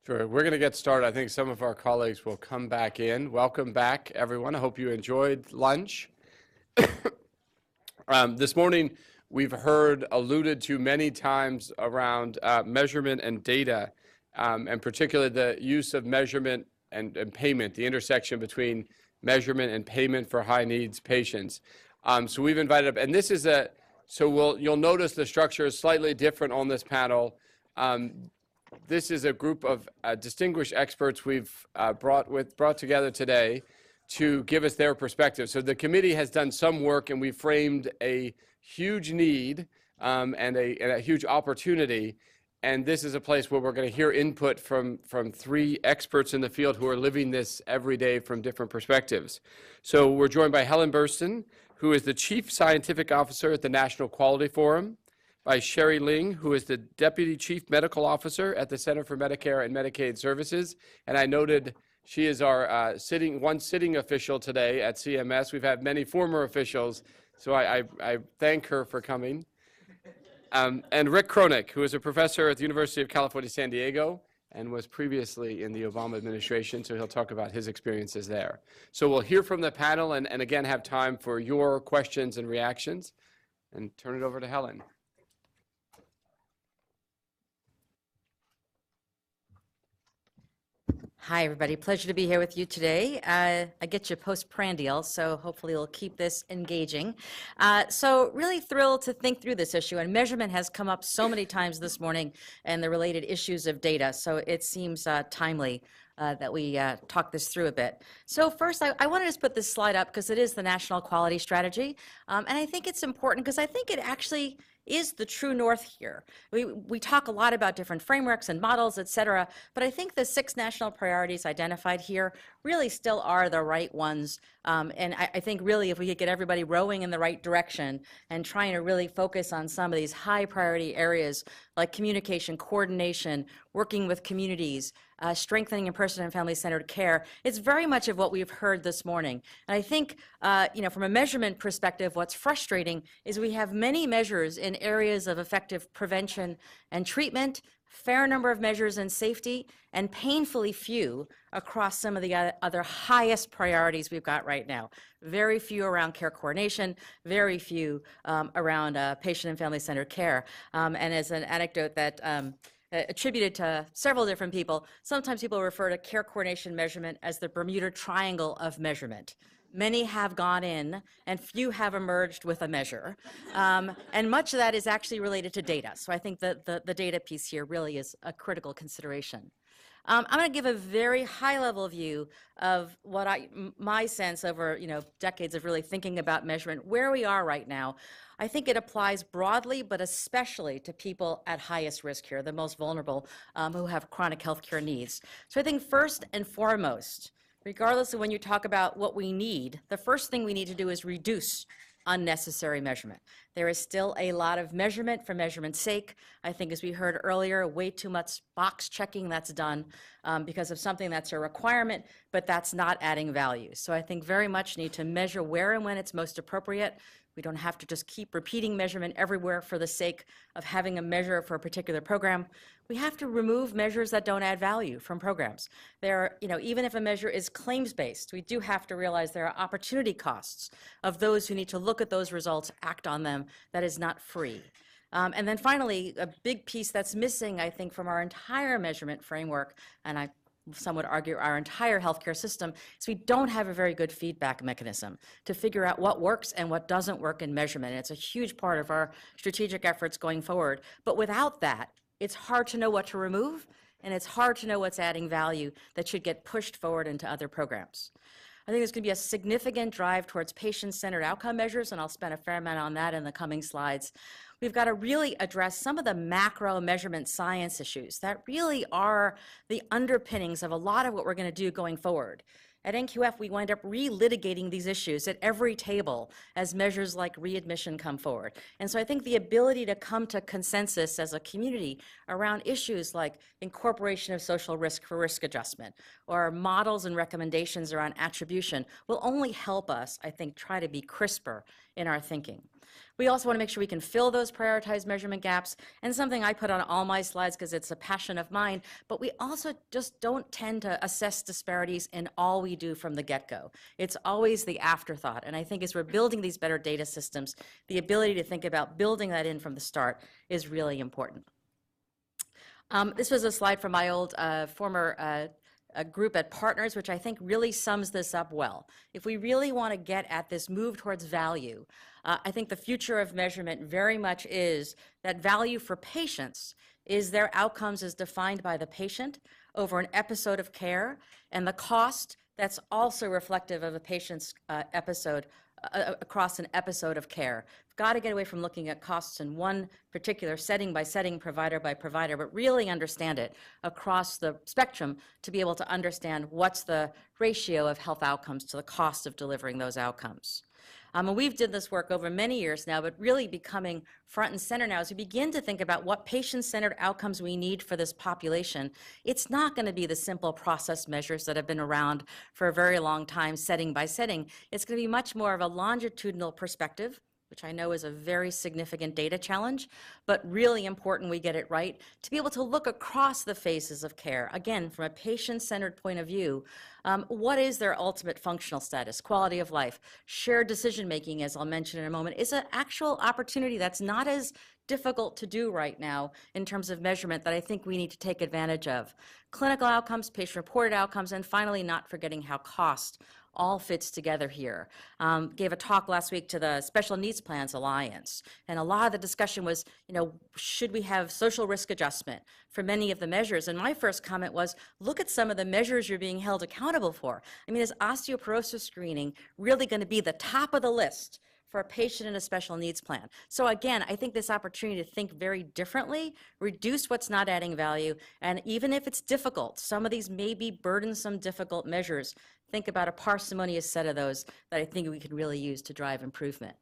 Sure. We're going to get started. I think some of our colleagues will come back in. Welcome back, everyone. I hope you enjoyed lunch. This morning, we've heard alluded to many times around measurement and data, and particularly the use of measurement and payment, the intersection between measurement and payment for high needs patients. So we've invited up, and this is you'll notice the structure is slightly different on this panel. This is a group of distinguished experts we've brought together today to give us their perspective. So the committee has done some work, and we framed a huge need and a huge opportunity. And this is a place where we're going to hear input from three experts in the field who are living this every day from different perspectives. So we're joined by Helen Burstin, who is the Chief Scientific Officer at the National Quality Forum, by Sherry Ling, who is the Deputy Chief Medical Officer at the Center for Medicare and Medicaid Services. And I noted she is our sitting official today at CMS. We've had many former officials, so I thank her for coming. And Rick Kroenig, who is a professor at the University of California, San Diego, and was previously in the Obama administration, so he'll talk about his experiences there. So we'll hear from the panel and again have time for your questions and reactions. And turn it over to Helen. Hi, everybody. Pleasure to be here with you today. I get you post-prandial, so hopefully we'll keep this engaging. So really thrilled to think through this issue, and measurement has come up so many times this morning and the related issues of data, so it seems timely that we talk this through a bit. So first, I want to just put this slide up because it is the National Quality Strategy, and I think it's important because I think it actually is the true north here. We talk a lot about different frameworks and models, et cetera, but I think the 6 national priorities identified here really still are the right ones. And I think really if we could get everybody rowing in the right direction and trying to really focus on some of these high priority areas like communication, coordination, working with communities, strengthening in person and family-centered care, it's very much of what we've heard this morning. And I think, from a measurement perspective, what's frustrating is we have many measures in areas of effective prevention and treatment, fair number of measures in safety, and painfully few across some of the other highest priorities we've got right now. Very few around care coordination, very few around patient and family-centered care. And as an anecdote that attributed to several different people, sometimes people refer to care coordination measurement as the Bermuda Triangle of measurement. Many have gone in, and few have emerged with a measure. And much of that is actually related to data. So I think that the data piece here really is a critical consideration. I'm going to give a very high-level view of what my sense over decades of really thinking about measurement, where we are right now. I think it applies broadly, but especially to people at highest risk here, the most vulnerable, who have chronic health care needs. So I think first and foremost, regardless of when you talk about what we need, the first thing we need to do is reduce unnecessary measurement. There is still a lot of measurement for measurement's sake. I think, as we heard earlier, way too much box checking that's done because of something that's a requirement, but that's not adding value. So I think very much need to measure where and when it's most appropriate. We don't have to just keep repeating measurement everywhere for the sake of having a measure for a particular program. We have to remove measures that don't add value from programs. Even if a measure is claims-based, we do have to realize there are opportunity costs of those who need to look at those results, act on them. That is not free. And then finally, a big piece that's missing, I think, from our entire measurement framework, and some would argue our entire healthcare system, is we don't have a very good feedback mechanism to figure out what works and what doesn't work in measurement. And it's a huge part of our strategic efforts going forward. But without that, it's hard to know what to remove, and it's hard to know what's adding value that should get pushed forward into other programs. I think there's going to be a significant drive towards patient-centered outcome measures, and I'll spend a fair amount on that in the coming slides. We've got to really address some of the macro measurement science issues that really are the underpinnings of a lot of what we're going to do going forward. At NQF, we wind up relitigating these issues at every table as measures like readmission come forward. And so I think the ability to come to consensus as a community around issues like incorporation of social risk for risk adjustment or models and recommendations around attribution will only help us, I think, try to be crisper in our thinking. We also want to make sure we can fill those prioritized measurement gaps, and something I put on all my slides because it's a passion of mine, but we also just don't tend to assess disparities in all we do from the get-go. It's always the afterthought, and I think as we're building these better data systems, the ability to think about building that in from the start is really important. This was a slide from my old former group at Partners, which I think really sums this up well. If we really want to get at this move towards value, I think the future of measurement very much is that value for patients is their outcomes as defined by the patient over an episode of care, and the cost that's also reflective of a patient's episode across an episode of care. We've got to get away from looking at costs in one particular setting by setting, provider by provider, but really understand it across the spectrum to be able to understand what's the ratio of health outcomes to the cost of delivering those outcomes. And we've did this work over many years now, but really becoming front and center now as we begin to think about what patient-centered outcomes we need for this population. It's not going to be the simple process measures that have been around for a very long time, setting by setting. It's going to be much more of a longitudinal perspective, which I know is a very significant data challenge, but really important we get it right, to be able to look across the phases of care, again, from a patient-centered point of view. What is their ultimate functional status, quality of life? Shared decision-making, as I'll mention in a moment, is an actual opportunity that's not as difficult to do right now in terms of measurement that I think we need to take advantage of. Clinical outcomes, patient-reported outcomes, and finally, not forgetting how cost all fits together here. Gave a talk last week to the Special Needs Plans Alliance, and a lot of the discussion was, should we have social risk adjustment for many of the measures? And my first comment was, look at some of the measures you're being held accountable for. I mean, is osteoporosis screening really going to be the top of the list for a patient in a special needs plan? So again, I think this opportunity to think very differently, reduce what's not adding value, and even if it's difficult, some of these may be burdensome, difficult measures, think about a parsimonious set of those that I think we could really use to drive improvement.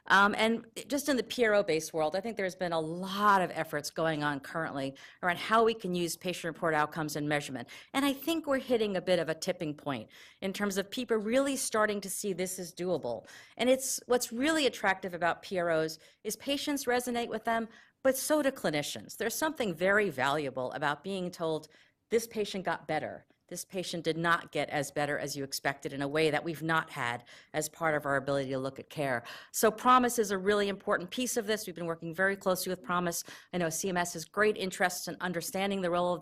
And just in the PRO-based world, I think there's been a lot of efforts going on currently around how we can use patient-reported outcomes and measurement. And I think we're hitting a bit of a tipping point in terms of people really starting to see this is doable. And it's what's really attractive about PROs is patients resonate with them, but so do clinicians. There's something very valuable about being told this patient got better. This patient did not get as better as you expected in a way that we've not had as part of our ability to look at care. So PROMIS is a really important piece of this. We've been working very closely with PROMIS. I know CMS has great interest in understanding the role of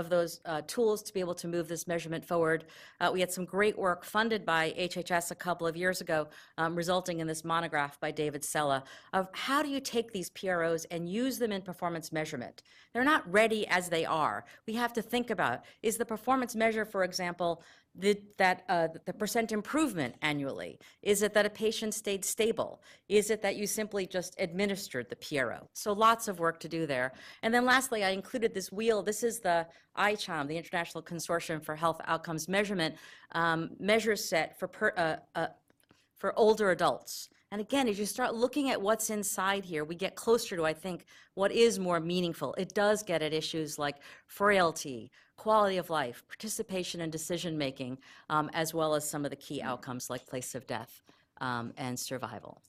those tools to be able to move this measurement forward. We had some great work funded by HHS a couple of years ago, resulting in this monograph by David Sella of how do you take these PROs and use them in performance measurement. They're not ready as they are. We have to think about, is the performance measure, for example, the percent improvement annually? Is it that a patient stayed stable? Is it that you simply just administered the PRO? So lots of work to do there. And then lastly, I included this wheel. This is the ICHOM, the International Consortium for Health Outcomes Measurement, measure set for older adults. And again, as you start looking at what's inside here, we get closer to, I think, what is more meaningful. It does get at issues like frailty, quality of life, participation in decision-making, as well as some of the key outcomes like place of death and survival.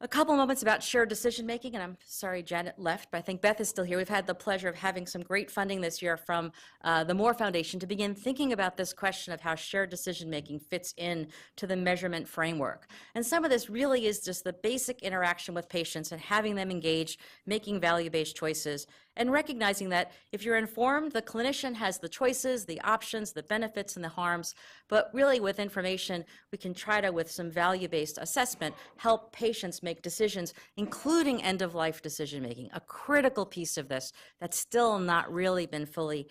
A couple moments about shared decision-making, and I'm sorry Janet left, but I think Beth is still here. We've had the pleasure of having some great funding this year from the Moore Foundation to begin thinking about this question of how shared decision-making fits in to the measurement framework. And some of this really is just the basic interaction with patients and having them engage, making value-based choices, and recognizing that if you're informed, the clinician has the choices, the options, the benefits, and the harms, but really with information, we can try to, with some value-based assessment, help patients make decisions, including end-of-life decision-making, a critical piece of this that's still not really been fully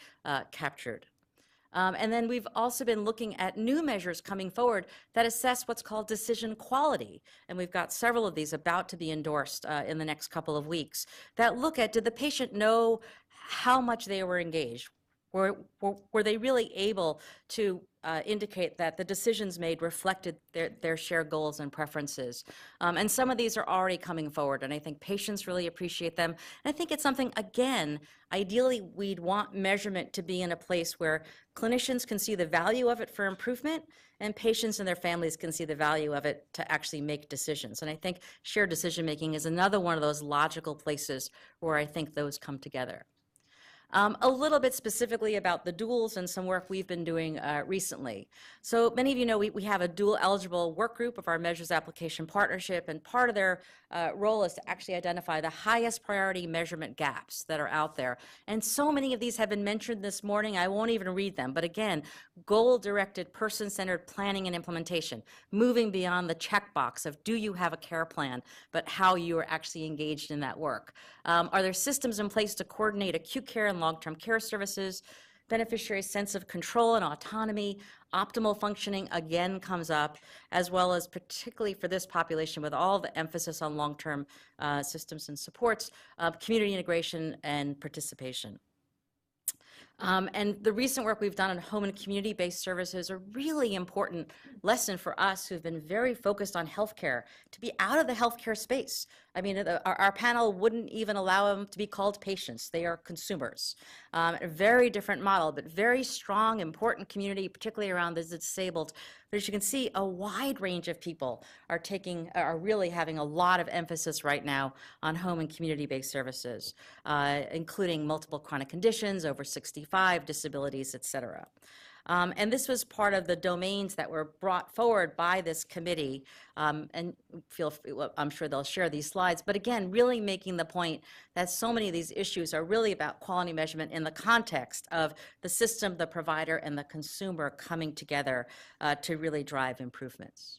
captured. And then we've also been looking at new measures coming forward that assess what's called decision quality. And we've got several of these about to be endorsed in the next couple of weeks that look at, did the patient know how much they were engaged? Were they really able to indicate that the decisions made reflected their shared goals and preferences? And some of these are already coming forward, and I think patients really appreciate them. And I think it's something, again, ideally we'd want measurement to be in a place where clinicians can see the value of it for improvement, and patients and their families can see the value of it to actually make decisions. And I think shared decision-making is another one of those logical places where I think those come together. A little bit specifically about the duals and some work we've been doing recently. So many of you know we have a dual eligible work group of our Measures Application Partnership, and part of their role is to actually identify the highest priority measurement gaps that are out there. And so many of these have been mentioned this morning, I won't even read them. But again, goal-directed, person-centered planning and implementation, moving beyond the checkbox of do you have a care plan, but how you are actually engaged in that work. Are there systems in place to coordinate acute care and long-term care services? Beneficiary sense of control and autonomy, optimal functioning again comes up, as well as particularly for this population with all the emphasis on long-term systems and supports, community integration and participation. And the recent work we've done on home and community-based services are really important lesson for us who've been very focused on healthcare to be out of the healthcare space. I mean, our panel wouldn't even allow them to be called patients. They are consumers. A very different model, but very strong, important community, particularly around the disabled. But as you can see, a wide range of people are really having a lot of emphasis right now on home and community-based services, including multiple chronic conditions, over 65, disabilities, et cetera. And this was part of the domains that were brought forward by this committee, and I'm sure they'll share these slides, but again, really making the point that so many of these issues are really about quality measurement in the context of the system, the provider, and the consumer coming together to really drive improvements.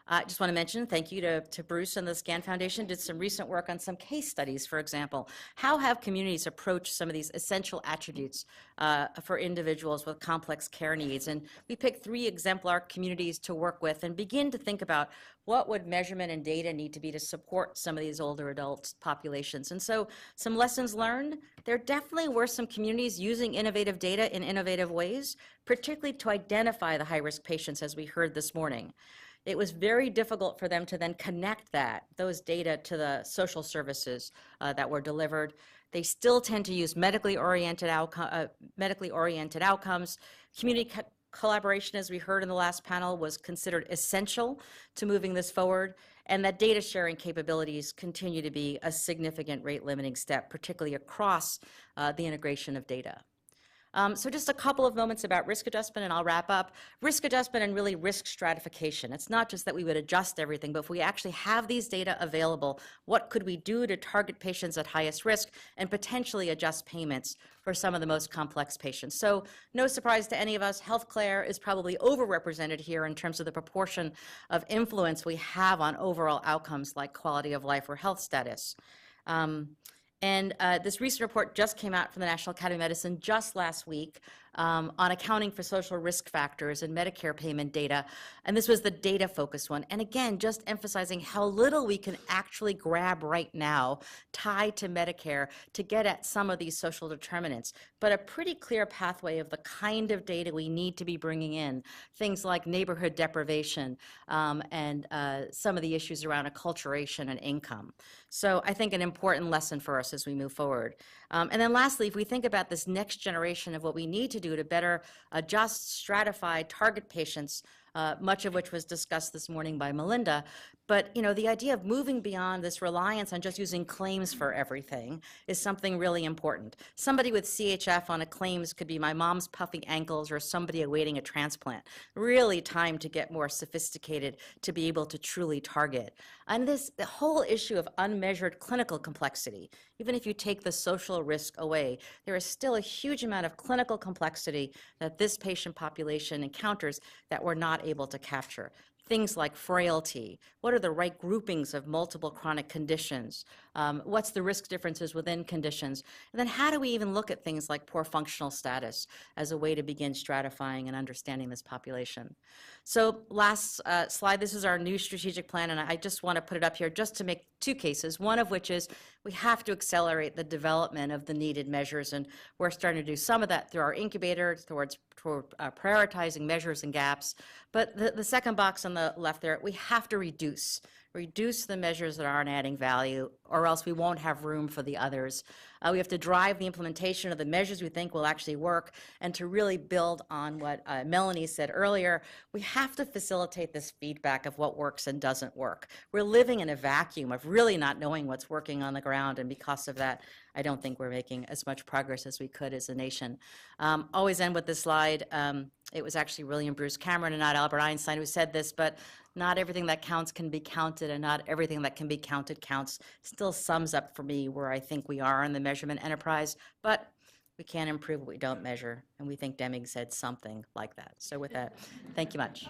I just want to mention thank you to Bruce and the SCAN Foundation, did some recent work on some case studies, for example. How have communities approached some of these essential attributes for individuals with complex care needs? And we picked 3 exemplar communities to work with and begin to think about what would measurement and data need to be to support some of these older adult populations. And so some lessons learned, there definitely were some communities using innovative data in innovative ways, particularly to identify the high-risk patients, as we heard this morning. It was very difficult for them to then connect those data to the social services that were delivered. They still tend to use medically oriented outcomes. Community collaboration, as we heard in the last panel, was considered essential to moving this forward, and that data sharing capabilities continue to be a significant rate limiting step, particularly across the integration of data. So just a couple of moments about risk adjustment, and I'll wrap up. Risk adjustment and really risk stratification. It's not just that we would adjust everything, but if we actually have these data available, what could we do to target patients at highest risk and potentially adjust payments for some of the most complex patients? So no surprise to any of us, healthcare is probably overrepresented here in terms of the proportion of influence we have on overall outcomes like quality of life or health status. And this recent report just came out from the National Academy of Medicine just last week on accounting for social risk factors and Medicare payment data. And this was the data-focused one. And again, just emphasizing how little we can actually grab right now tied to Medicare to get at some of these social determinants, but a pretty clear pathway of the kind of data we need to be bringing in, things like neighborhood deprivation and some of the issues around acculturation and income. So I think an important lesson for us as we move forward. And then lastly, if we think about this next generation of what we need to do to better adjust, stratify, target patients, much of which was discussed this morning by Melinda. But the idea of moving beyond this reliance on just using claims for everything is something really important. Somebody with CHF on a claims could be my mom's puffy ankles or somebody awaiting a transplant. Really time to get more sophisticated to be able to truly target. And the whole issue of unmeasured clinical complexity, even if you take the social risk away, there is still a huge amount of clinical complexity that this patient population encounters that we're not able to capture. things like frailty. What are the right groupings of multiple chronic conditions? What's the risk differences within conditions? And then how do we even look at things like poor functional status as a way to begin stratifying and understanding this population? So last slide, this is our new strategic plan, and I just want to put it up here just to make two cases, one of which is we have to accelerate the development of the needed measures, and we're starting to do some of that through our incubator toward prioritizing measures and gaps. But the second box on the left there, we have to reduce the measures that aren't adding value, or else we won't have room for the others. We have to drive the implementation of the measures we think will actually work, and to really build on what Melanie said earlier, we have to facilitate this feedback of what works and doesn't work. We're living in a vacuum of really not knowing what's working on the ground, and because of that, I don't think we're making as much progress as we could as a nation. Always end with this slide. It was actually William Bruce Cameron and not Albert Einstein who said this, but not everything that counts can be counted, and not everything that can be counted counts. Still sums up for me where I think we are in the measurement enterprise, but we can't improve what we don't measure, and we think Deming said something like that. So with that, thank you much.